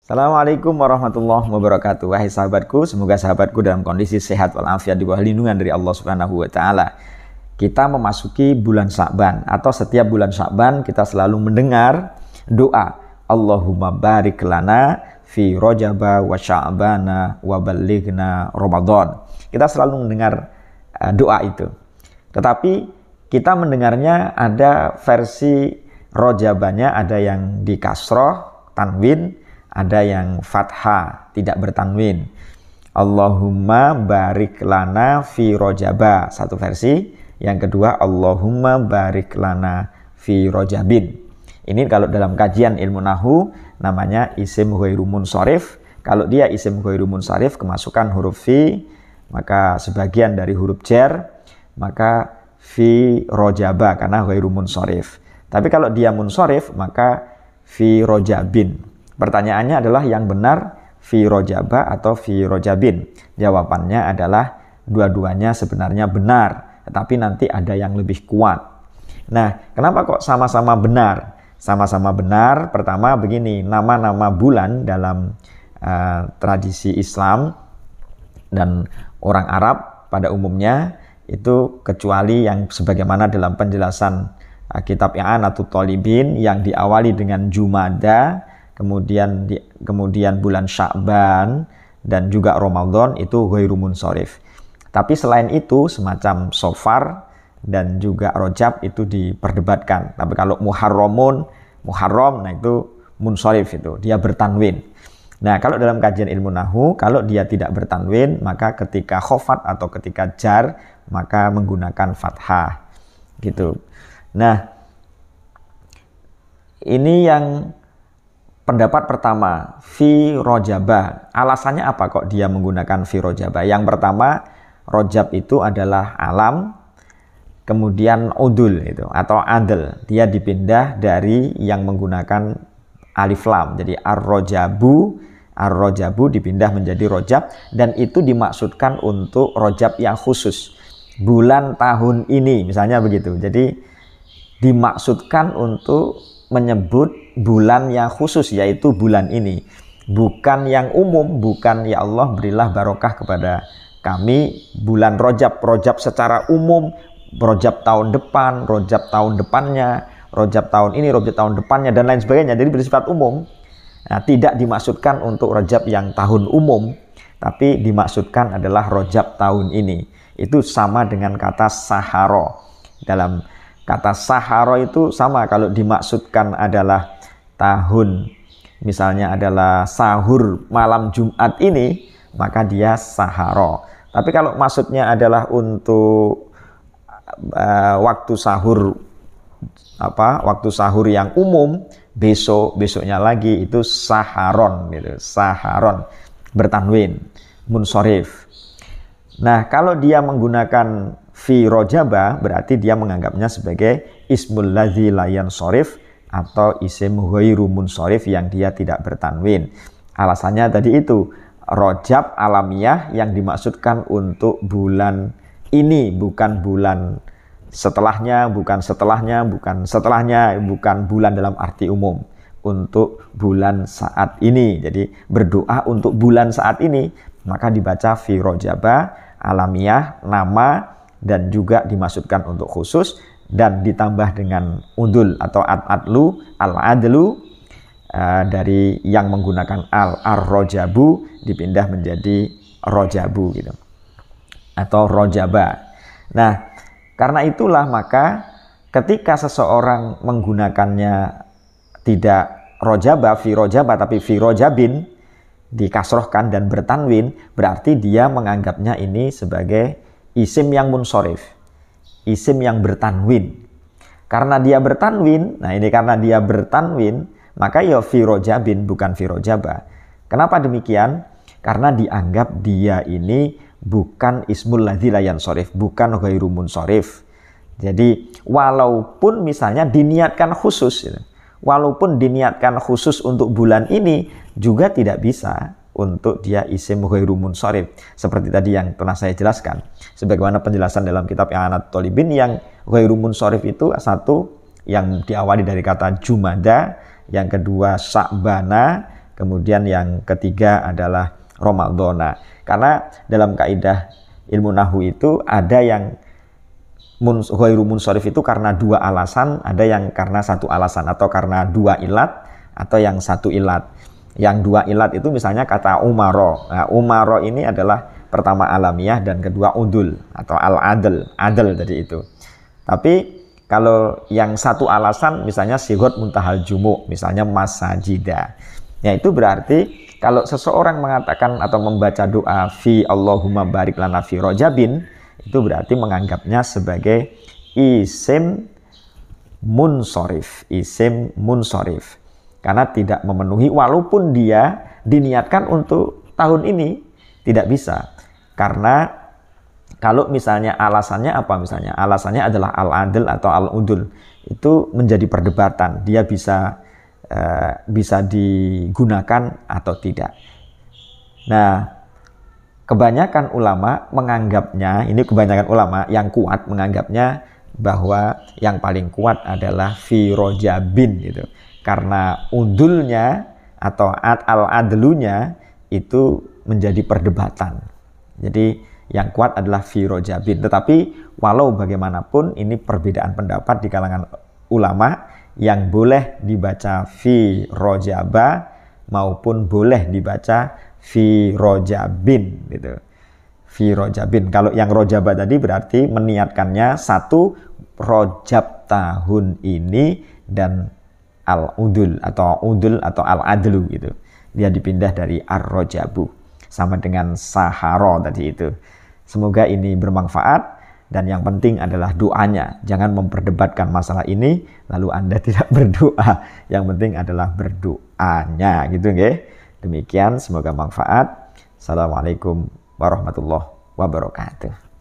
Assalamualaikum warahmatullahi wabarakatuh. Wahai sahabatku, semoga sahabatku dalam kondisi sehat walafiat di bawah lindungan dari Allah Subhanahu wa taala. Kita memasuki bulan Sya'ban, atau setiap bulan Sya'ban kita selalu mendengar doa Allahumma barik lana fi Rajaba wa Sya'bana wa ballighna Ramadan. Kita selalu mendengar doa itu. Tetapi kita mendengarnya ada versi Rajabanya, ada yang di kasroh tanwin, ada yang fathah tidak bertanwin. Allahumma barik lana fi Rajaba, satu versi. Yang kedua Allahumma barik lana fi Rajabin. Ini kalau dalam kajian ilmu nahu namanya isim ghairu munsharif. Kalau dia isim ghairu munsharif kemasukan huruf fi, maka sebagian dari huruf jar, maka fi Rajaba karena ghairu munsharif. Tapi kalau dia munsharif maka fi Rajabin. Pertanyaannya adalah yang benar fi Rajaba atau fi Rajabin? Jawabannya adalah dua-duanya sebenarnya benar, tetapi nanti ada yang lebih kuat. Nah, kenapa kok sama-sama benar? Sama-sama benar, pertama begini, nama-nama bulan dalam tradisi Islam dan orang Arab pada umumnya itu, kecuali yang sebagaimana dalam penjelasan kitab I'anatul Thalibin yang diawali dengan Jumada, kemudian bulan Sya'ban dan juga Ramadan, itu ghairu munsharif. Tapi selain itu semacam Safar dan juga Rajab itu diperdebatkan. Tapi kalau Muharram, nah itu munsharif, itu dia bertanwin. Nah, kalau dalam kajian ilmu nahu, kalau dia tidak bertanwin, maka ketika khofat atau ketika jar maka menggunakan fathah gitu. Nah, ini yang pendapat pertama, fi Rajaba. Alasannya apa kok dia menggunakan fi Rajaba? Yang pertama, Rajab itu adalah alam, kemudian udul itu atau adl. Dia dipindah dari yang menggunakan alif lam. Jadi ar-Rajabu dipindah menjadi Rajab, dan itu dimaksudkan untuk Rajab yang khusus. Bulan tahun ini misalnya begitu. Jadi dimaksudkan untuk menyebut bulan yang khusus, yaitu bulan ini, bukan yang umum. Bukan ya Allah berilah barokah kepada kami bulan Rajab secara umum, Rajab tahun depan, Rajab tahun depannya, Rajab tahun ini, Rajab tahun depannya, dan lain sebagainya. Jadi bersifat umum. Nah, tidak dimaksudkan untuk Rajab yang tahun umum, tapi dimaksudkan adalah Rajab tahun ini. Itu sama dengan kata saharo. Dalam kata saharo itu sama, kalau dimaksudkan adalah tahun, misalnya adalah sahur malam Jumat ini, maka dia saharo. Tapi kalau maksudnya adalah untuk waktu sahur, waktu sahur yang umum, besoknya lagi, itu saharon gitu. Saharon bertanwin, munsharif. Nah, kalau dia menggunakan fi Rajaba, berarti dia menganggapnya sebagai ismul ladzi la yansharif atau isim ghairu munsharif yang dia tidak bertanwin. Alasannya tadi itu, Rajab alamiah yang dimaksudkan untuk bulan ini, bukan bulan setelahnya, bukan bulan dalam arti umum, untuk bulan saat ini. Jadi berdoa untuk bulan saat ini, maka dibaca fi Rajaba, alamiah, nama, dan juga dimaksudkan untuk khusus, dan ditambah dengan udul atau al-adlu dari yang menggunakan ar-Rajabu dipindah menjadi Rajabu gitu, atau Rajaba. Nah, karena itulah maka ketika seseorang menggunakannya tidak Rajaba, fi Rajaba, tapi fi Rajabin, dikasrohkan dan bertanwin, berarti dia menganggapnya ini sebagai isim yang munsharif, isim yang bertanwin. Karena dia bertanwin, nah ini karena dia bertanwin, maka ya fi Rajabin, bukan fi Rajaba. Kenapa demikian? Karena dianggap dia ini bukan ismul ladzi la yansharif, bukan ghairu munsharif. Jadi walaupun misalnya diniatkan khusus, walaupun diniatkan khusus untuk bulan ini, juga tidak bisa untuk dia isim ghairu munsharif. Seperti tadi yang pernah saya jelaskan. Sebagaimana penjelasan dalam kitab I'anatul Thalibin, yang ghairu munsharif itu satu yang diawali dari kata Jumada, yang kedua Sya'bana, kemudian yang ketiga adalah Ramadhana. Karena dalam kaidah ilmu nahwu itu ada yang ghairu munsharif itu karena dua alasan, ada yang karena satu alasan atau karena dua ilat atau yang satu ilat. Yang dua ilat itu misalnya kata umaro. Nah, umaro ini adalah pertama alamiah dan kedua udul atau al-adl, adl tadi itu. Tapi kalau yang satu alasan misalnya sigot muntahal jumu, misalnya masajida. Ya itu berarti kalau seseorang mengatakan atau membaca doa fi Allahumma barik lana fi rajabin, itu berarti menganggapnya sebagai isim munsorif, isim munsorif. Karena tidak memenuhi walaupun dia diniatkan untuk tahun ini, tidak bisa. Karena kalau misalnya alasannya apa misalnya? Alasannya adalah al-adl atau al-udul. Itu menjadi perdebatan. Dia bisa digunakan atau tidak. Nah, kebanyakan ulama menganggapnya, ini kebanyakan ulama yang kuat menganggapnya bahwa yang paling kuat adalah fi rajabin gitu. Karena udulnya atau al-adlunya itu menjadi perdebatan. Jadi yang kuat adalah fi rajabin. Tetapi walau bagaimanapun ini perbedaan pendapat di kalangan ulama yang boleh dibaca fi rajaba maupun boleh dibaca fi rajabin gitu. Fi rajabin. Kalau yang rajaba tadi berarti meniatkannya satu rajab tahun ini dan al-udul atau al-adlu gitu. Dia dipindah dari ar-rajabu sama dengan sahara tadi itu. Semoga ini bermanfaat dan yang penting adalah doanya. Jangan memperdebatkan masalah ini lalu Anda tidak berdoa. Yang penting adalah berdoanya gitu nggih. Demikian semoga manfaat. Assalamualaikum warahmatullahi wabarakatuh.